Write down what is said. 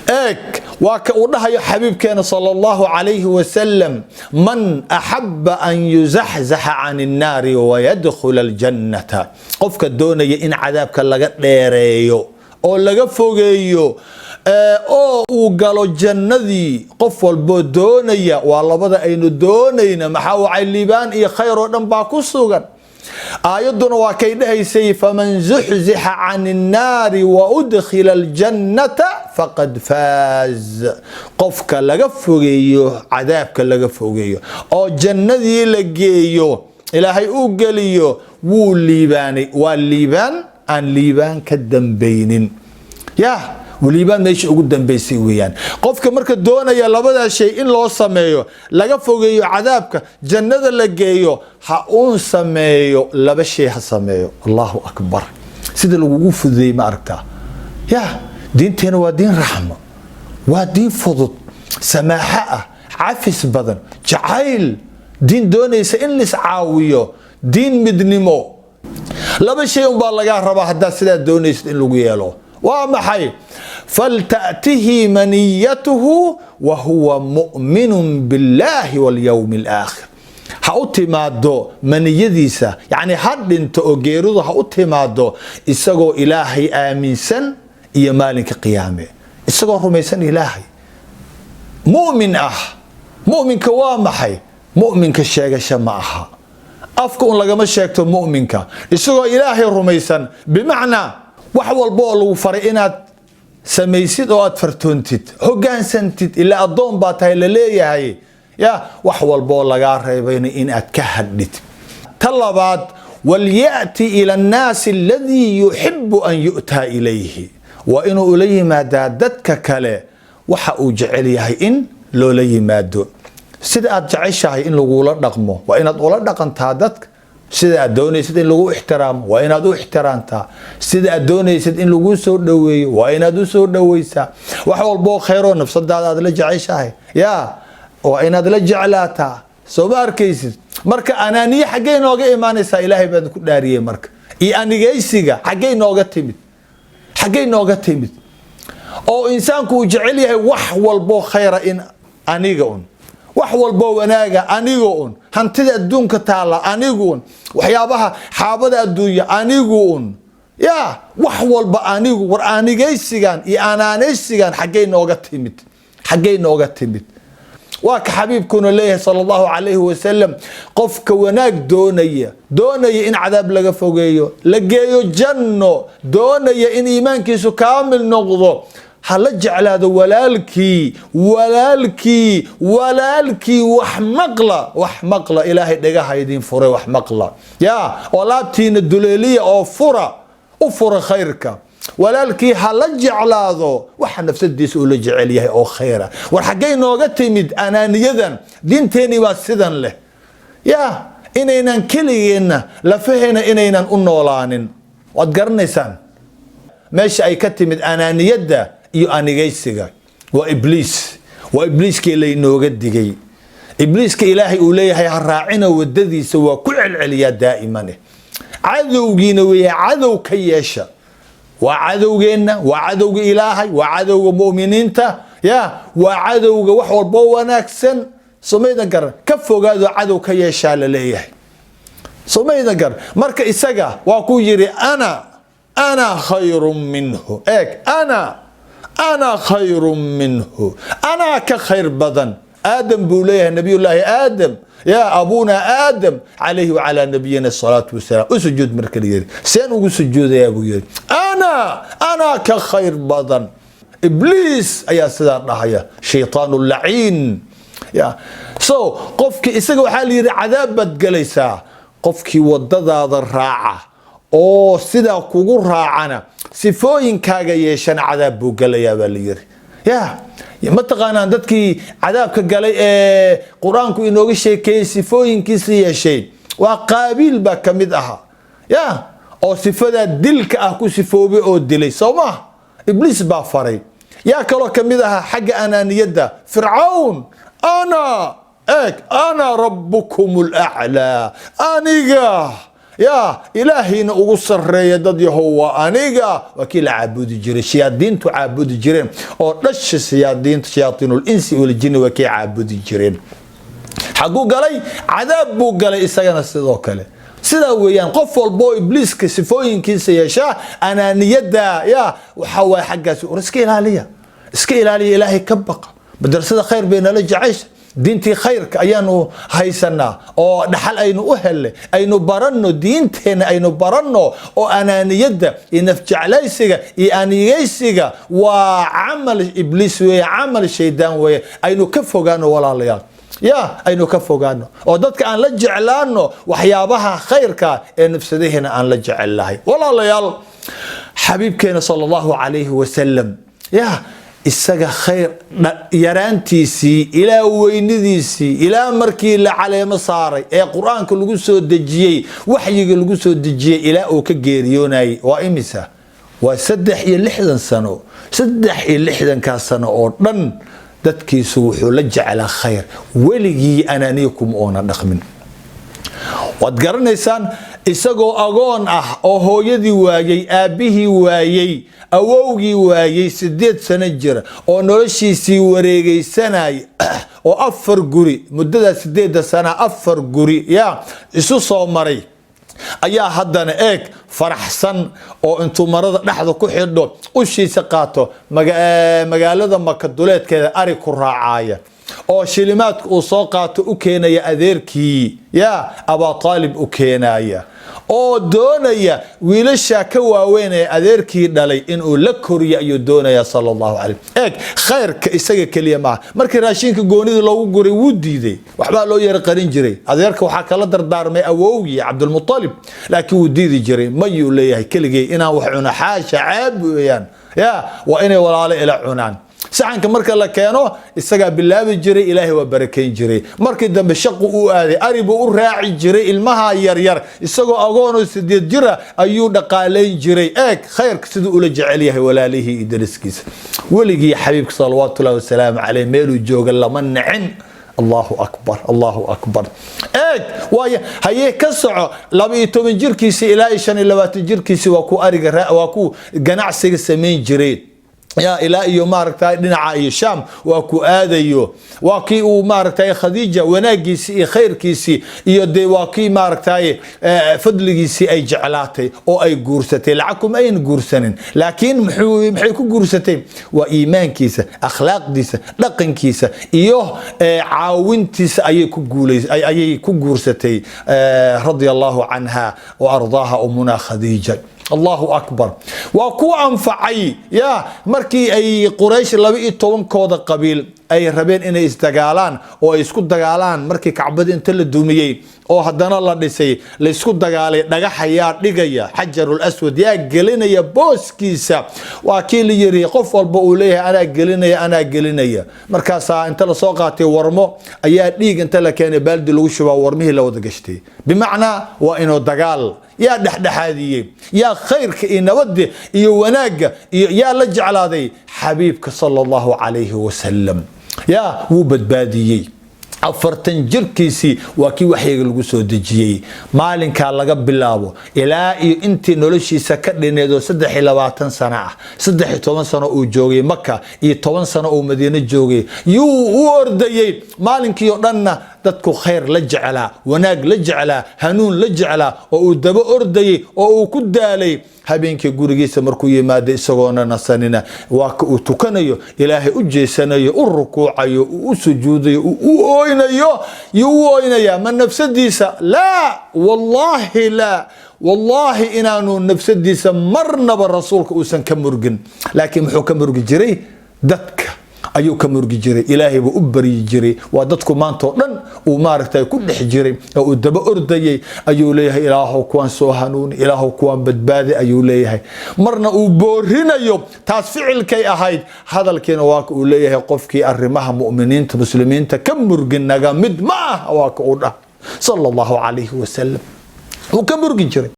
اك وكأنها يا حبيب كان صلى الله عليه وسلم من أحب أن يزحزح عن النار ويدخل الجنة قفك الدوني إن عذابك لغا ديريو أو لغا فوغيو أو قالوا الجنة قف والبودونية والله بدا أينو دونينا محاو عيليبان إيا خير ونباكو سوغان آيادنا وكيدهيسي فمن زحزح عن النار وأدخل الجنة فقد فاز قفك لغا فوغيو عذابك لغا فوغيو أو جنة لغيو إلهي أوغليو والليباني والليبان أن ليبان كالدنبينين يا وليبان ماشي ugu dambeysay weeyaan qofka marka doonaya labada shay in loo sameeyo laga fogeeyo cadaabka jannada la geeyo ha uu sameeyo laba shay ha sameeyo Allahu akbar sida lagu fududeey ma aragtaa ya diinteena waa diin raxmo waa diin fudud samaaxa afis badan jacayl diin doonaysa in lis caawiyo diin midnimo laba shay un baa laga rabaa hadaa sida doonaysa in lagu yeelo ومحي فلتأته منيته وهو مؤمن بالله واليوم الآخر هأتمادو منيديسا يعني حد انت اوغيرو هأتمادو اساقو إلهي آمينسن إيا مالك قيامه اساقو رميسن إلهي مؤمن مؤمن كوامحي مؤمن كالشيغة شمعها أفكو لغا ما شيكتو مؤمن كا اساقو إلهي رميسن بمعنى wax walba oo lagu faray inaad sameeysid oo aad fartoontid hogaansantid ila adoon baa tahay la leeyahay ya wax walba oo laga reebayna in aad ka hadhid talabaad wal yaati ila an-nas alladhi yuhibbu an yu'ta ilayhi wa inuu la yimaado dadka kale waxa uu jecel yahay in loo la yimaado sida aad jeceshahay in lagu la dhaqmo waa inaad ula dhaqantaa dadka sida aad doonaysid in lagu ixtiraamo waa inaad u ixtiraamtaa sida aad doonaysid in lagu soo dhaweeyo waa inaad u soo dhaweysaa wax walba khayr oo nafsadaada aad la jeceshahay ya waa inaad la jeclaataa soo baarkaysid marka anaaniye xagee nooga iimaanaysa ilaahay baad ku dhaariyay marka iyo anigaysiga xagee nooga timid oo insaanku uu jecel yahay wax walba khayr in aniga wax walba wanaaga anigu hantida adduunka taala anigu waxyaabaha xaabada adduunka anigu ya wax walba anigu war anigaysigan iyo anaanaysigan xagee nooga timid waa ka xabiibkuna leeyahay sallallahu alayhi wa sallam qofka wanaag doonaya in cadaab laga fogeeyo la geeyo janno doonaya in iimaankiisu kaamil noqdo هلا جعل ولالكي وحمقلة إلهي دقاها يدين فري وحمقلة يا ولابتين الدليلية أو فرة خيرك ولالكي هلا جعل هذا وحن نفس الديس أولي جعليه أو خيرة والحقين نوغتي مد أنانيذا دين تاني واسدن له يا إنينا كلينا لفهنا إنينا أنولانين واتقرنسان ماشي أي كتمد أنانيذا iyo anigaysiga waa ibliiska ilaahay nooga digay ibliiska ilaahay uu leeyahay raacina wadadiisa waa ku celceliya daa'iman cadowgiina weeyaa cadow ka yeesha waa cadowgeena waa cadowga ilaahay waa cadowga muuminiinta ya waa cadowga wax walba wanaagsan sameeydan gar ka fogaado cadow ka yeesha la leeyahay sameeydan gar marka isaga waa ku yiri ana khayrun minhu أنا خير منه أنا كخير بدن آدم بوليه نبي الله آدم يا أبونا آدم عليه وعلى نبينا الصلاة والسلام أسجد مركلي سين وسجود يا أبوي أنا كخير بدن إبليس يا سيدنا يا شيطان اللعين يا قفك إسقوا حالي عذاب بتجلسا قفك ودد هذا الراعة أو سيدا كوجو راعنا سفوين كاجا يشان عذاب بوجليا بالير يا ما تقانا دتكي عذاب كجلي قرآن كو إنه شيء كي سفوين كيسي شيء وقابيل بكمدها يا أو سفدا دلك أكو سفوبي أو دلي سوما إبليس بافري يا كلو كمدها حاجة أنانية فرعون أنا ربكم الأعلى أنيقا يا إلهينا أقصر يدد هو أنيقا وكيل عبود جري شياطين تعبد جرين أو رش شياطين الإنس والجن وكي عبود جرين حقو قالي عذاب بو قالي إساقنا سيدو كالي سيدا ويان قف والبو إبليس كسفوين كيسي يشاء أنا نيدا يا وحاوي حقا سوء اسكي إلالية اسكي إلالية إلهي كبق بدرسة خير بين لجعيش diintii khayrka ayaanu haysanaa oo dhaxal aynu u helay aynu baranno diinteena aynu baranno oo anaaniyada iyo nafjeclaysiga iyo aniyeysiga waa amal iblis weeye amal shaydaan weeye aynu ka fogaano walaalayaal aynu ka fogaano oo dadka aan la jeclaano waxyaabaha khayrka ee nafsadahena aan la jecelahay walaalayaal xabiibkeena sallallahu alayhi wa sallam isaga khayr yaraantiisii ilaa weynidiisii ilaa markii la caleemo saaray ee quraanka lagu soo dejiyay waxyiga lagu soo dejiyay ilaa uu ka geeriyoonay waa imisa waa 360 sano 360 ka sano oo dhan dadkiisu wuxuu la jeclaa khayr weligii anaaniyakum oona dhaqmin wad garanaysaan isagoo agoon ah oo hooyadii waayay aabihii waayay awowgii waayay 8 sano jira oo noloshiisii wareegaysanay oo 4 guri muddada 8 sano 4 guri isu soo maray ayaa haddana eeg faraxsan oo intuu marada dhaxda ku xidho ushiisa qaato magaalada makaduleedkeeda ari ku raacaya oo shilimaadku uu soo qaato u keenaya adeerkii Aba Talib u keenaya oo doonaya wiilasha ka waaweyn ee adeerkii dhalay inuu la koriyo ayuu doonaya sallallahu alayhi eeg khayrka isaga kaliya ma markii raashinka goonida loogu guray wuu diiday waxba loo yar qarin jiray adeerka waxa kala dardaarmay awowgii Abdul Muttalib laakiin wuu diidi jiray mayuu leeyahay kaligay inaan wax cuna xaasha caab weeyaan waa inay walaalo ila cunaan saxanka marka la keeno isaga bilaabi jiray ilaahay waa barakeyn jiray markii dambe shaqo uu aaday aribu u raaci jiray ilmaha yar yar isagoo agoon oo 8 jira ayuu dhaqaaleyn jiray eeg khayrka sidoo ula jecel yahay walaalihi idriskiisa waligii xabiibka sallallahu alayhi wasallam alayhi meelu jooga lama nacin Allahu akbar eeg waaya haye ka soco 12 jirkiisa ilaa 25 jirkiisa waa ku ariga waa ku ganacsiga sameyn jiray إلى إيو ماركتاي دينعا إيو شام واكو آدايو واكي او ماركتاي خديجة وناقيسي خير كيسي إيو دي واكي ماركتاي فضلقيسي أي جعلاتي أو أي قورستي لعكم أين قورسنين لكن محيكو قورستي وإيمان كيسة أخلاق ديسة لقن كيسة إيوه عاون تيسة أيكو قورستي رضي الله عنها وأرضاها أمنا خديجة الله أكبر وكو أنفعي مركي أي قريش لبي توان كودا قبيل أي ربين إن استقالان أو يسكت دقالان مركي كعبد انت الدوميي أو هدنا الله ديسي ليسكت دقالي دقا حيات دقايا حجر الأسود يا قلنا يا بوس كيسا وكيل يري قف والبقوليه أنا قلنا مركاسا انت لسوقاتي ورمو أيا ديق انت لكيني بالدي لوشوا ورميه لو دقشتي بمعنى وإنو دقال يا دحدحاديه يا خيرك إن ودي يوناق يا لجعل هذا حبيبك صلى الله عليه وسلم يا وبد باديي أفرتن جركيسي وكي وحي لغو سو دجيي مالنكا لغا بلاابو الى انتي نولشي سكدنيدو 23 سنه 13 سنه او جوغي مكه 10 سنه او مدينه جوغي يو اورديي مالنكي دنا dadku khayr la jeclaa wanaag la jeclaa hanuun la jeclaa oo uu daba ordayay oo uu ku daalay habeenkii gurigiisa markuu yimaado isagoona nasanina waa ka uu tukanayo ilaahay u jeesanayo u rukuucayo u sujuudayo u ooynayo man nafsadiisa la wallahi inaanu nafsadiisa marnaba rasuulka uusan ka murgin laakiin muxuu ka murgi jiray dadka ayuu ka murgi jiray ilaahay buu u bari jiray waa dadku maanta oo dhan uu maaragtay ku dhex jiray oo uu daba ordayay ayuu leeyahay ilaahu kuwan soo hanuuni ilaahu kuwan badbaadi ayuu leeyahay marna uu boorinayo taas ficilkay ahayd hadalkiina waa uu leeyahay qofkii arrimaha mu'miniinta muslimiinta ka murginaga mid ma ah waa ka uu dhah sallallahu alayhi wasallam uu ka murgi jiray